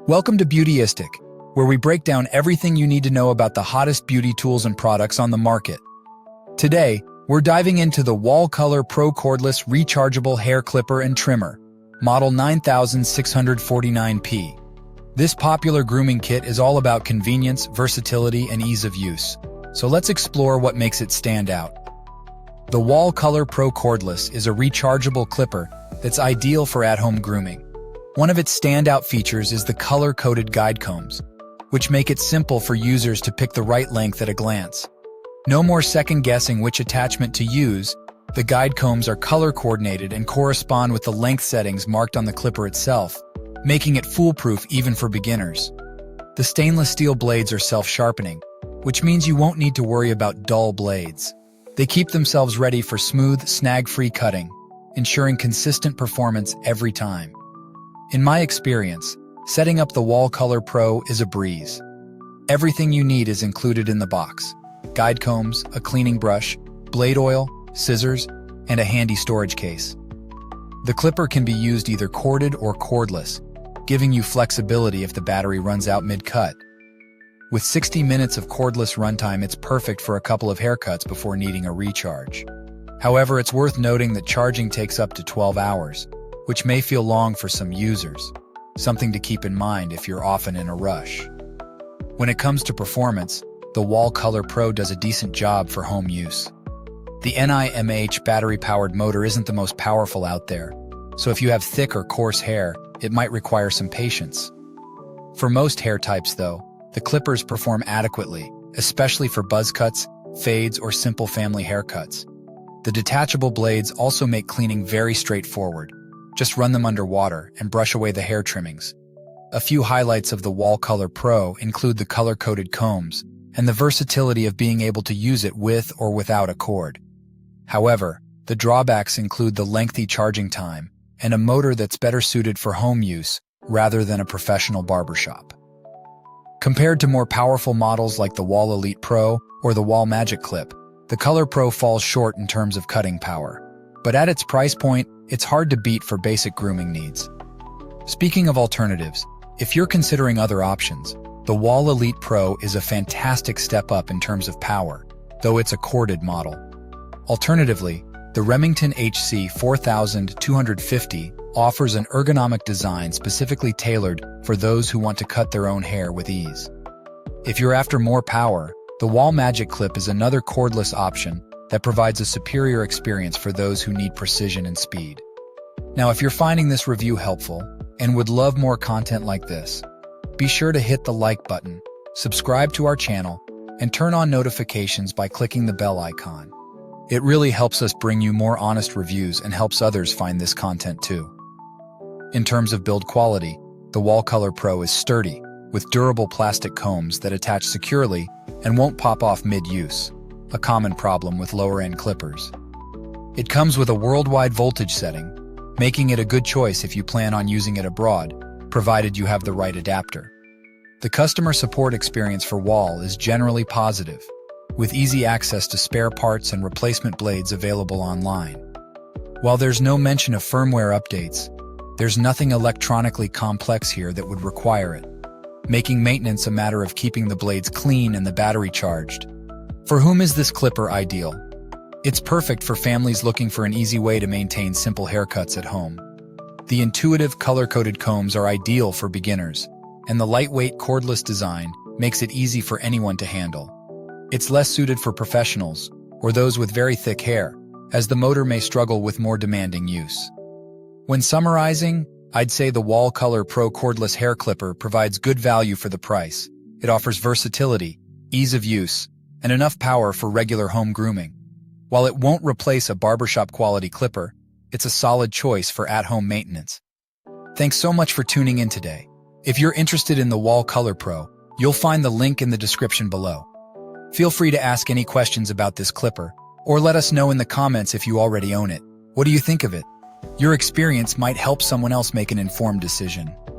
Welcome to Beautyistic, where we break down everything you need to know about the hottest beauty tools and products on the market. Today, we're diving into the Wahl Color Pro Cordless Rechargeable Hair Clipper and Trimmer, model 9649P. This popular grooming kit is all about convenience, versatility, and ease of use. So let's explore what makes it stand out. The Wahl Color Pro Cordless is a rechargeable clipper that's ideal for at-home grooming. One of its standout features is the color-coded guide combs, which make it simple for users to pick the right length at a glance. No more second-guessing which attachment to use. The guide combs are color-coordinated and correspond with the length settings marked on the clipper itself, making it foolproof even for beginners. The stainless steel blades are self-sharpening, which means you won't need to worry about dull blades. They keep themselves ready for smooth, snag-free cutting, ensuring consistent performance every time. In my experience, setting up the Wahl Color Pro is a breeze. Everything you need is included in the box: guide combs, a cleaning brush, blade oil, scissors, and a handy storage case. The clipper can be used either corded or cordless, giving you flexibility if the battery runs out mid-cut. With 60 minutes of cordless runtime, it's perfect for a couple of haircuts before needing a recharge. However, it's worth noting that charging takes up to 12 hours, which may feel long for some users, something to keep in mind if you're often in a rush. When it comes to performance, the Wahl Color Pro does a decent job for home use. The NiMH battery-powered motor isn't the most powerful out there, so if you have thick or coarse hair, it might require some patience. For most hair types, though, the clippers perform adequately, especially for buzz cuts, fades, or simple family haircuts. The detachable blades also make cleaning very straightforward. Just run them under water and brush away the hair trimmings. A few highlights of the Wahl Color Pro include the color-coded combs and the versatility of being able to use it with or without a cord. However, the drawbacks include the lengthy charging time and a motor that's better suited for home use rather than a professional barbershop. Compared to more powerful models like the Wahl Elite Pro or the Wahl Magic Clip, the Color Pro falls short in terms of cutting power. But at its price point, it's hard to beat for basic grooming needs. Speaking of alternatives, if you're considering other options, the Wahl Elite Pro is a fantastic step up in terms of power, though it's a corded model. Alternatively, the Remington HC 4250 offers an ergonomic design specifically tailored for those who want to cut their own hair with ease. If you're after more power, the Wahl Magic Clip is another cordless option that provides a superior experience for those who need precision and speed. Now, if you're finding this review helpful and would love more content like this, be sure to hit the like button, subscribe to our channel, and turn on notifications by clicking the bell icon. It really helps us bring you more honest reviews and helps others find this content too. In terms of build quality, the Wahl Color Pro is sturdy, with durable plastic combs that attach securely and won't pop off mid-use, a common problem with lower-end clippers. It comes with a worldwide voltage setting, making it a good choice if you plan on using it abroad, provided you have the right adapter. The customer support experience for Wahl is generally positive, with easy access to spare parts and replacement blades available online. While there's no mention of firmware updates, there's nothing electronically complex here that would require it, making maintenance a matter of keeping the blades clean and the battery charged. For whom is this clipper ideal? It's perfect for families looking for an easy way to maintain simple haircuts at home. The intuitive color-coded combs are ideal for beginners, and the lightweight cordless design makes it easy for anyone to handle. It's less suited for professionals or those with very thick hair, as the motor may struggle with more demanding use. When summarizing, I'd say the Wahl Color Pro Cordless Hair Clipper provides good value for the price. It offers versatility, ease of use, and enough power for regular home grooming. While it won't replace a barbershop quality clipper, it's a solid choice for at-home maintenance. Thanks so much for tuning in today. If you're interested in the Wahl Color Pro, you'll find the link in the description below. Feel free to ask any questions about this clipper, or let us know in the comments if you already own it. What do you think of it? Your experience might help someone else make an informed decision.